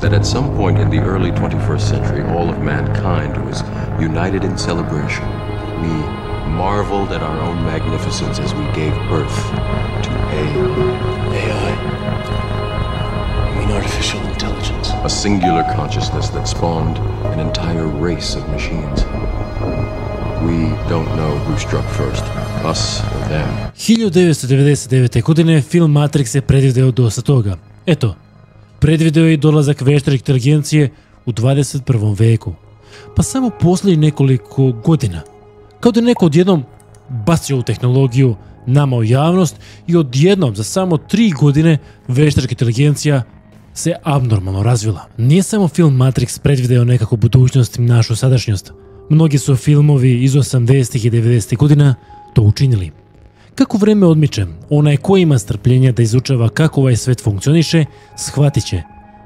that at some point in the early 21st century, all of mankind was united in celebration. We marveled at our own magnificence as we gave birth to AI. I mean artificial intelligence. a singular consciousness that spawned an entire race of machines. We don't know who struck first, us or them. 1999. godine film Matrix je predvideo dosta toga. Eto, predvideo je i dolazak veštačke inteligencije u 21. veku. Pa samo posljednjih nekoliko godina, kao da je neko odjednom bacio u tehnologiju nama u javnost i odjednom za samo 3 godine veštačka inteligencija se abnormalno razvila. Nije samo film Matrix predvideo nekakvu budućnost i našu sadašnjost. Mnogi su filmovi iz 80. i 90. godina to učinili. Kako vreme odmiče, onaj ko ima strpljenja da izučava kako ovaj svet funkcioniše, shvatit će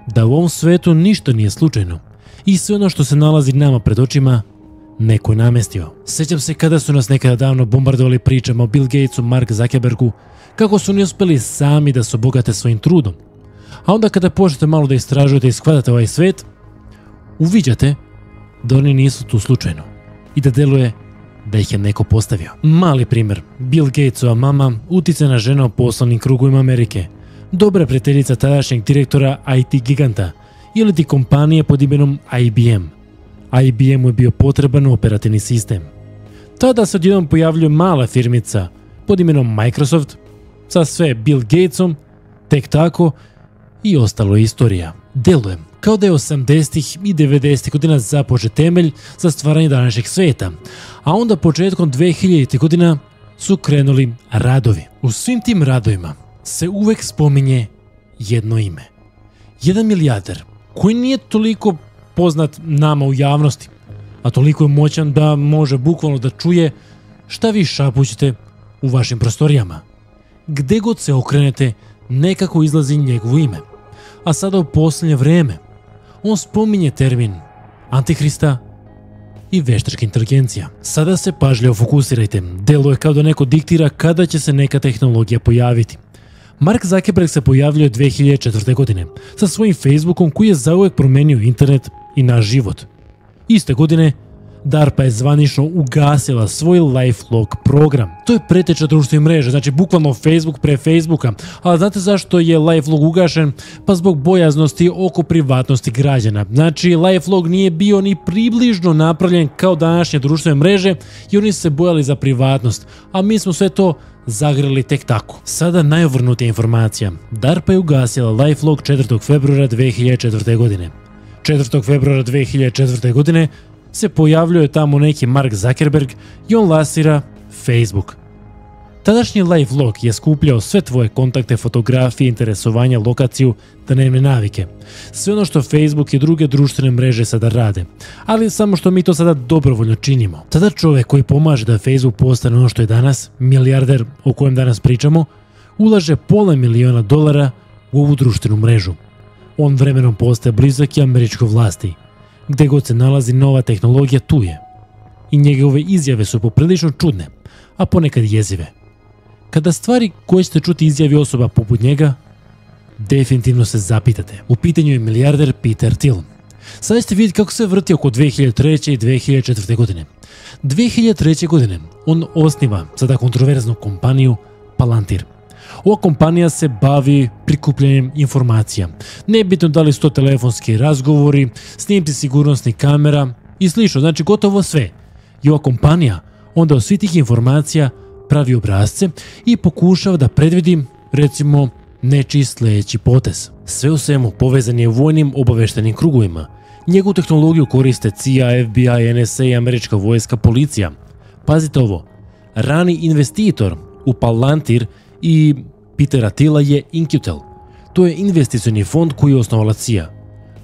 da u ovom svetu ništa nije slučajno i sve ono što se nalazi nama pred očima neko je namestio. Sjećam se kada su nas nekada davno bombardovali pričama o Bill Gatesu, Mark Zuckerbergu, kako su oni uspjeli sami da se obogate svojim trudom. A onda kada počnete malo da istražujete i shvatate ovaj svet, uviđate da oni nisu tu slučajno i da deluje da ih je neko postavio. Mali primjer, Bill Gatesova mama uticajna žena u poslovnim krugovima Amerike, dobra prijateljica tadašnjeg direktora IT giganta ili ti kompanije pod imenom IBM. IBM-u je bio potreban operativni sistem. Tada se odjednom pojavljuje mala firmica pod imenom Microsoft sa sve Bill Gatesom, tek tako i ostalo je istorija. Deluje kao da je 80. i 90. godina započet temelj za stvaranje današnjeg sveta, a onda početkom 2000. godina su krenuli radovi. U svim tim radovima se uvek spominje jedno ime. Jedan milijarder koji nije toliko poznat nama u javnosti, a toliko je moćan da može bukvalno da čuje šta vi šapućete u vašim prostorijama. Gde god se okrenete, nekako izlazi njegovo ime. A sada u posljednje vreme on spominje termin Antihrista i veštačka inteligencija. Sada se pažljivo fokusirajte, deluje kao da neko diktira kada će se neka tehnologija pojaviti. Mark Zuckerberg se pojavljuje 2004. godine sa svojim Facebookom koji je zauvek promenio internet i naš život. Iste godine DARPA je zvanično ugasila svoj LifeLog program. To je preteča društvenih mreža, znači bukvalno Facebook pre Facebooka. Ali znate zašto je LifeLog ugašen? Pa zbog bojaznosti oko privatnosti građana. Znači LifeLog nije bio ni približno napravljen kao današnje društvene mreže i oni se bojali za privatnost, a mi smo sve to zagrali tek tako. Sada najovrnutija informacija. DARPA je ugasila LifeLog 4. februara 2004. godine. 4. februara 2004. godine se pojavljuje tamo neki Mark Zuckerberg i on lansira Facebook. Tadašnji LifeLog je skupljao sve tvoje kontakte, fotografije, interesovanja, lokaciju, dnevne navike. Sve ono što Facebook i druge društvene mreže sada rade, ali samo što mi to sada dobrovoljno činimo. Tada čovjek koji pomaže da Facebook postane ono što je danas, milijarder o kojem danas pričamo, ulaže $500.000 u ovu društvenu mrežu. On vremenom postaje blizak i američkoj vlasti. Gde god se nalazi nova tehnologija, tu je. I njegove izjave su poprilično čudne, a ponekad jezive. Kada stvari koje ćete čuti izjavi osoba poput njega, definitivno se zapitate. U pitanju je milijarder Peter Thiel. Sada ćete vidjeti kako se vrti oko 2003. i 2004. godine. 2003. godine on osniva sada kontroverznu kompaniju Palantir. Ova kompanija se bavi prikupljanjem informacija. Nebitno da li su to telefonski razgovori, snimci sigurnosnih kamera i slično, znači gotovo sve. I ova kompanija onda od svih tih informacija pravi obrazce i pokušava da predvidi, recimo, nečiji sljedeći potez. Sve u svemu povezan je vojnim obaveštenim krugovima. Njegovu tehnologiju koriste CIA, FBI, NSA, američka vojska, policija. Pazite ovo, rani investitor u Palantir i Petera Thiela je Incutel. To je investicioni fond koji je osnovala CIA,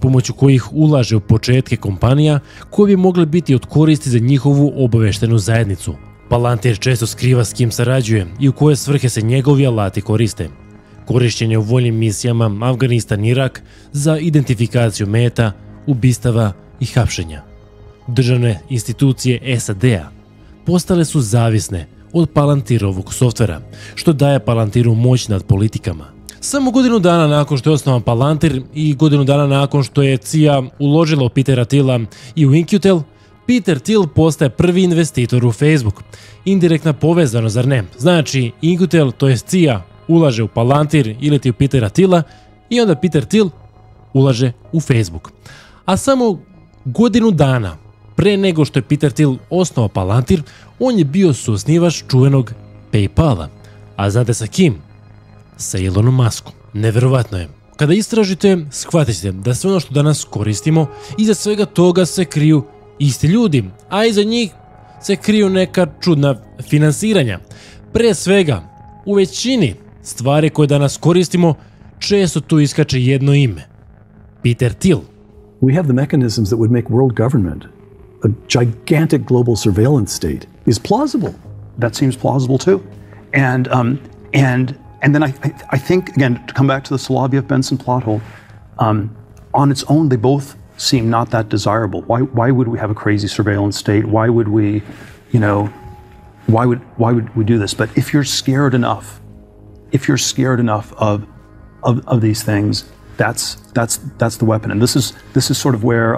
pomoću kojih ulaže u početke kompanija koje bi mogle biti od koristi za njihovu obaveštenu zajednicu. Palantir često skriva s kim sarađuje i u koje svrhe se njegovi alati koriste. Korišćenje u vojnim misijama Afganistan i Irak za identifikaciju meta, ubistava i hapšenja. Državne institucije SAD-a postale su zavisne od Palantirovog softvera, što daje Palantiru moć nad politikama. Samo godinu dana nakon što je osnovan Palantir i godinu dana nakon što je CIA uložila u Petera Thiela i u In-Q-Tel, Peter Thiel postaje prvi investitor u Facebook. Indirektna povezanost, zar ne? Znači, In-Q-Tel, to je CIA, ulaže u Palantir ili ti u Petera Thiela i onda Peter Thiel ulaže u Facebook. A samo godinu dana pre nego što je Peter Thiel osnovao Palantir, on je bio suosnivač čuvenog PayPala. A znate sa kim? Sa Elonom Muskom. Neverovatno je. Kada istražite, shvatit ćete da sve ono što danas koristimo, iza svega toga se kriju isti ljudi, a iza njih se kriju neka čudna finansiranja. Pre svega, u većini stvari koje danas koristimo, često tu iskače jedno ime. Peter Thiel. We have the mechanisms that would make world government, a gigantic global surveillance state, is plausible. That seems plausible too. And then I think, again, to come back to the Soloviev-Benson plot hole, on its own, they both seem not that desirable. Why would we have a crazy surveillance state? Why would we, why would we do this? But if you're scared enough of these things, that's the weapon. And this is sort of where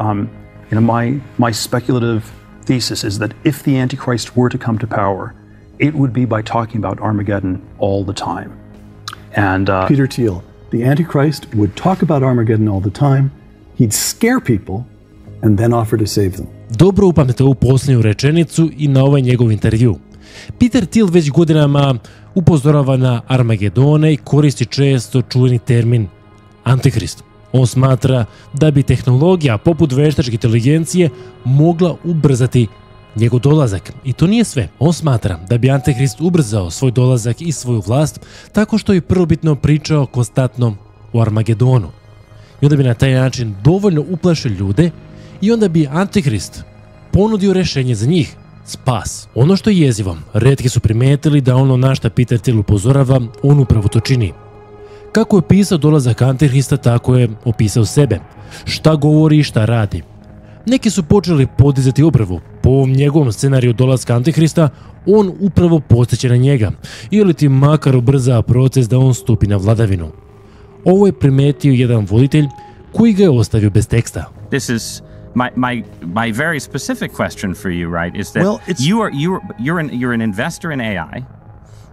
my speculative thesis is that if the Antichrist were to come to power, it would be by talking about Armageddon all the time. And Peter Thiel, the Antichrist would talk about Armageddon all the time. He'd scare people and then offer to save them. Dobro upamtite ovu posljednju rečenicu i na ovaj njegov intervju. Peter Thiel već godinama upozorava na Armagedone i koristi često čuveni termin Antihrist. On smatra da bi tehnologija poput veštačke inteligencije mogla ubrzati njegov dolazak. I to nije sve. On smatra da bi Antihrist ubrzao svoj dolazak i svoju vlast tako što je prvobitno pričao konstantno o Armagedonu. I onda bi na taj način dovoljno uplašio ljude i onda bi Antihrist ponudio rješenje za njih, spas. Ono što je jezivo, retki su primetili da ono na šta Peter Thiel upozorava, on upravo to čini. Kako je opisao dolazak Antihrista, tako je opisao sebe. Šta govori i šta radi. Neki su počeli podizati obrvu. Po ovom njegovom scenariju dolaska Antihrista, on upravo podsjeća na njega. Ili ti makar ubrza proces da on stupi na vladavinu. Ovo je primetio jedan voditelj koji ga je ostavio bez teksta. This is my very specific question for you, right? Is that you're an investor in AI.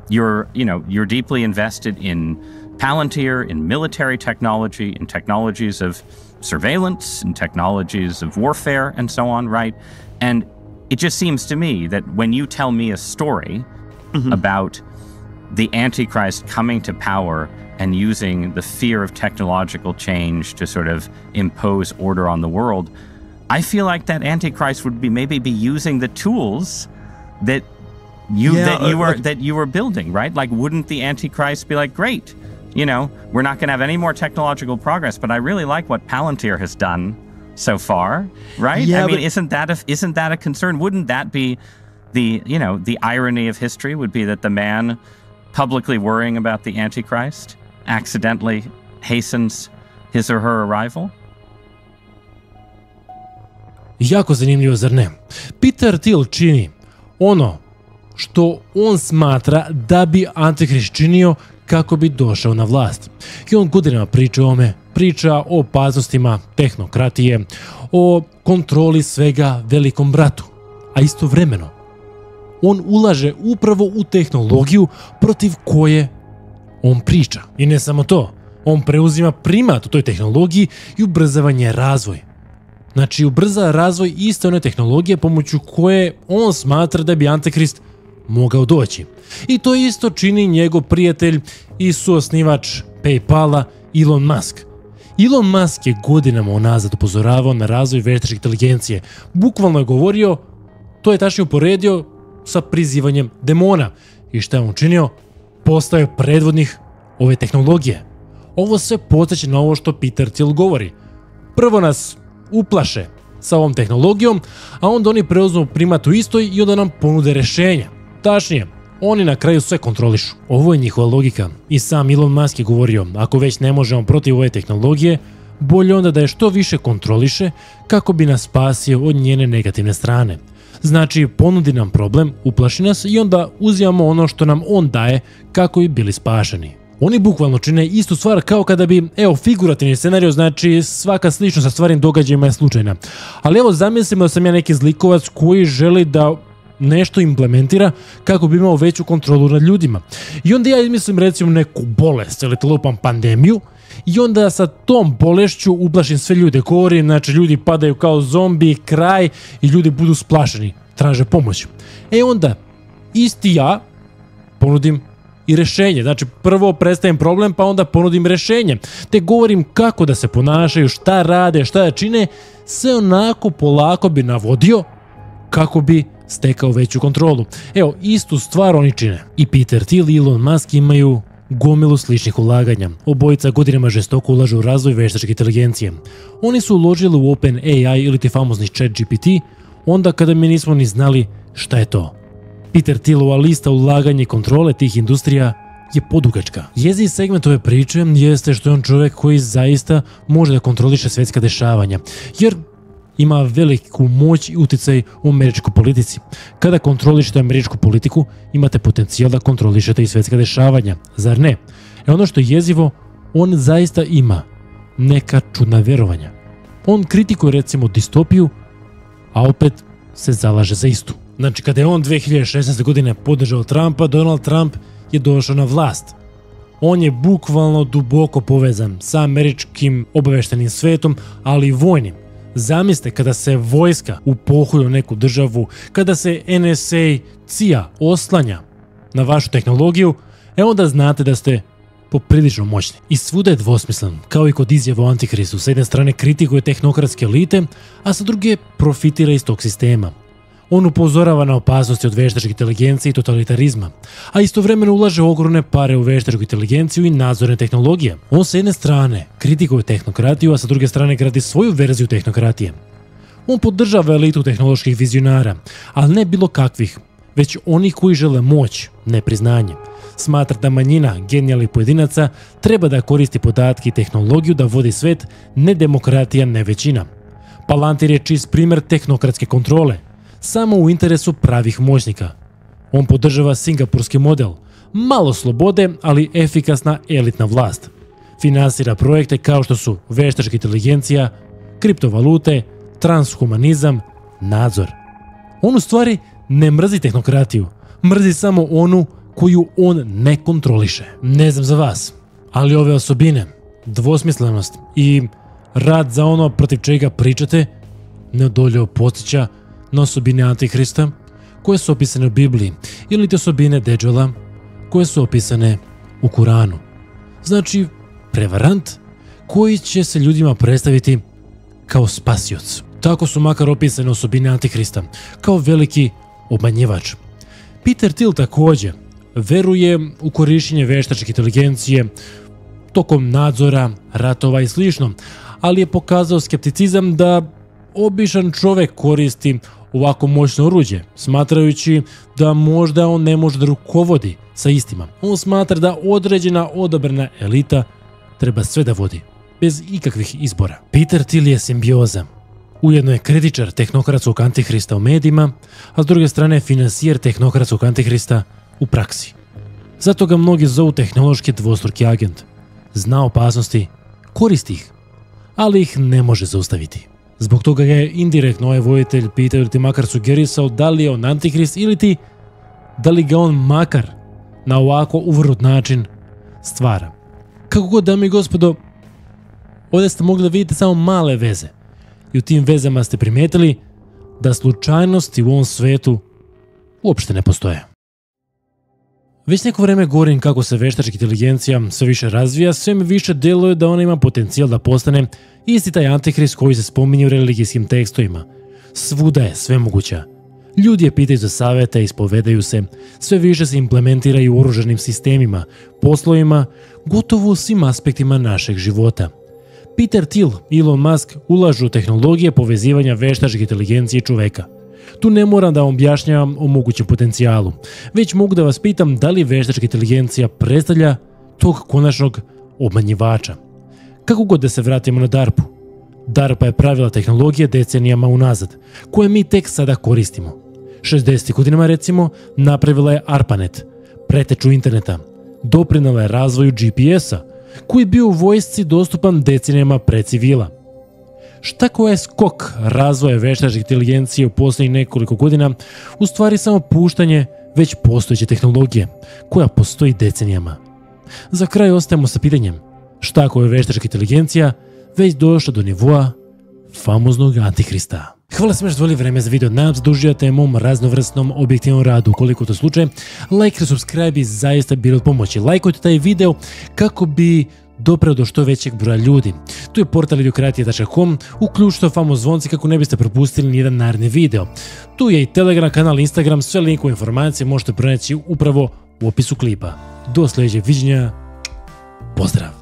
You're deeply invested in Palantir, in military technology, in technologies of surveillance, in technologies of warfare, and so on, right? And it just seems to me that when you tell me a story about the Antichrist coming to power and using the fear of technological change to sort of impose order on the world, I feel like that Antichrist would maybe be using the tools that you were building, right? Like, wouldn't the Antichrist be like, great, we're not going to have any more technological progress, but I really like what Palantir has done so far, right? Yeah, I mean, isn't that a concern? Wouldn't that be the irony of history would be that the man publicly worrying about the Antichrist accidentally hastens his or her arrival? Jako zanimljivo, zar ne? Peter Thiel čini ono što on smatra da bi Antihrist činio kako bi došao na vlast. I on godinama priča o ome, priča o opasnostima tehnokratije, o kontroli svega velikom bratu. A istovremeno, on ulaže upravo u tehnologiju protiv koje on priča. I ne samo to, on preuzima primat u toj tehnologiji i ubrzava njen razvoj. Znači, ubrza razvoj iste one tehnologije pomoću koje on smatra da bi Antikrist mogao doći. I to isto čini njegov prijatelj i suosnivač PayPala Elon Musk. Elon Musk je godinama unazad upozoravao na razvoj veštačke inteligencije. Bukvalno je govorio, to je tačnije uporedio sa prizivanjem demona. I šta je on činio? Postao je predvodnik ove tehnologije. Ovo sve podsjeća na ovo što Peter Thiel govori. Prvo nas uplaše sa ovom tehnologijom, a onda oni preuzmu primat u istoj i onda nam ponude rješenja. Tačnije, oni na kraju sve kontrolišu. Ovo je njihova logika. I sam Elon Musk je govorio, ako već ne možemo protiv ove tehnologije, bolje onda da je što više kontroliše kako bi nas spasio od njene negativne strane. Znači, ponudi nam problem, uplaši nas i onda uzimamo ono što nam on daje kako bi bili spašeni. Oni bukvalno čine istu stvar kao kada bi, figurativni scenario, znači svaka sličnost sa stvarnim događajima je slučajna. Ali evo zamislimo da sam ja neki zlikovac koji želi da nešto implementira kako bi imao veću kontrolu nad ljudima. I onda ja izmislim recimo neku bolest ili lupam pandemiju i onda sa tom bolešću ublašim sve ljude. Govorim, znači ljudi padaju kao zombi, kraj i ljudi budu splašeni, traže pomoć. Onda isti ja ponudim i rešenje. Znači prvo predstavim problem pa onda ponudim rešenje. Te govorim kako da se ponašaju, šta rade, šta da čine, sve onako polako bi navodio kako bi stekao veću kontrolu. Istu stvar oni čine. I Peter Thiel i Elon Musk imaju gomilu sličnih ulaganja. Obojica godinama žestoko ulažu u razvoj veštačke inteligencije. Oni su uložili u OpenAI ili ti famozni ChatGPT onda kada mi nismo ni znali šta je to. Peter Thielova lista ulaganja i kontrole tih industrija je podugačka. Jeziv segment ove priče jeste što je on čovjek koji zaista može da kontroliše svjetska dešavanja, jer ima veliku moć i uticaj u američkoj politici. Kada kontrolišete američku politiku, imate potencijal da kontrolišete i svjetska dešavanja, zar ne? Ono što je jezivo, on zaista ima neka čudna vjerovanja. On kritikuje recimo distopiju, a opet se zalaže za istu. Znači, kada je on 2016. godine podržao Trumpa, Donald Trump je došao na vlast. On je bukvalno duboko povezan sa američkim obaveštenim svetom, ali i vojnim. Zamislite kada se vojska upohuje u neku državu, kada se NSA, CIA oslanja na vašu tehnologiju, onda znate da ste poprilično moćni. I svuda je dvosmislen, kao i kod izjava o Antikristu. Sa jedne strane kritikuje tehnokratske elite, a sa druge profitira iz tog sistema. On upozorava na opasnosti od veštačke inteligencije i totalitarizma, a istovremeno ulaže ogromne pare u veštačku inteligenciju i nadzorne tehnologije. On sa jedne strane kritikuje tehnokratiju, a sa druge strane gradi svoju verziju tehnokratije. On podržava elitu tehnoloških vizionara, ali ne bilo kakvih, već onih koji žele moć, ne priznanje. Smatra da manjina genijalnih pojedinaca treba da koristi podatke i tehnologiju da vodi svet, ne demokratija, ne većina. Palantir je čist primjer tehnokratske kontrole, samo u interesu pravih moćnika. On podržava singapurski model, malo slobode, ali efikasna elitna vlast. Finansira projekte kao što su veštačka inteligencija, kriptovalute, transhumanizam, nadzor. On u stvari ne mrzi tehnokratiju, mrzi samo onu koju on ne kontroliše. Ne znam za vas, ali ove osobine, dvosmislenost i rad za ono protiv čega pričate, neodoljivo podsjeća na osobine Antihrista koje su opisane u Bibliji ili te osobine Dedžala koje su opisane u Kuranu. Znači, prevarant koji će se ljudima predstaviti kao spasioc. Tako su makar opisane osobine Antihrista, kao veliki obmanjivač. Peter Thiel također veruje u korištenje veštačke inteligencije tokom nadzora, ratova i slično, ali je pokazao skepticizam da običan čovjek koristi ovako moćno oruđe, smatrajući da možda on ne može da rukovodi sa istima. On smatra da određena odabrana elita treba sve da vodi, bez ikakvih izbora. Peter Thiel je simbioza. Ujedno je kritičar tehnokratskog antihrista u medijima, a s druge strane finansijer tehnokratskog antihrista u praksi. Zato ga mnogi zovu tehnološki dvostruki agent. Zna opasnosti, koristi ih, ali ih ne može zaustaviti. Zbog toga ga je indirektno ovaj voditelj pitao ili ti makar sugerisao da li je on antihrist ili ti da li ga on makar na ovako uvrnut način stvara. Kako god, dame i gospodo, ovdje ste mogli da vidite samo male veze i u tim vezama ste primijetili da slučajnosti u ovom svetu uopšte ne postoje. Već neko vrijeme govorim kako se veštačka inteligencija sve više razvija, sve mi više deluje da ona ima potencijal da postane isti taj antihrist koji se spominje u religijskim tekstovima. Svuda je sve moguća. Ljudi je pitaju za savjete, ispovedaju se, sve više se implementiraju u oružanim sistemima, poslovima, gotovo u svim aspektima našeg života. Peter Thiel i Elon Musk ulažu u tehnologije povezivanja veštačke inteligencije i čoveka. Tu ne moram da vam objašnjavam o mogućem potencijalu, već mogu da vas pitam da li veštačka inteligencija predstavlja tog konačnog obmanjivača. Kako god da se vratimo na DARPA. DARPA je pravila tehnologije decenijama unazad, koje mi tek sada koristimo. 60. godinama recimo napravila je ARPANET, preteču interneta, doprinela je razvoju GPS-a, koji je bio u vojsci dostupan decenijama pre civila. Štako je skok razvoja veštačke inteligencije u posljednjih nekoliko godina u stvari samo puštanje već postojeće tehnologije, koja postoji decenijama. Za kraj ostajemo sa pitanjem, šta ako je veštačka inteligencija već došla do nivoa famoznog Antihrista. Hvala svima što odvojili vreme za video, nadam se da uživate mom raznovrsnom objektivnom radu. Ukoliko to slučaj, like i subscribe bi zaista bilo od pomoći. Lajkujte taj video kako bi dopreo do što većeg broja ljudi. Tu je portal idiokratija.com, uključite famozno zvonci kako ne biste propustili nijedan naredni video. Tu je i Telegram kanal, Instagram, sve linkove informacije možete pronaći upravo u opisu klipa. Do sljedećeg viđenja, pozdrav!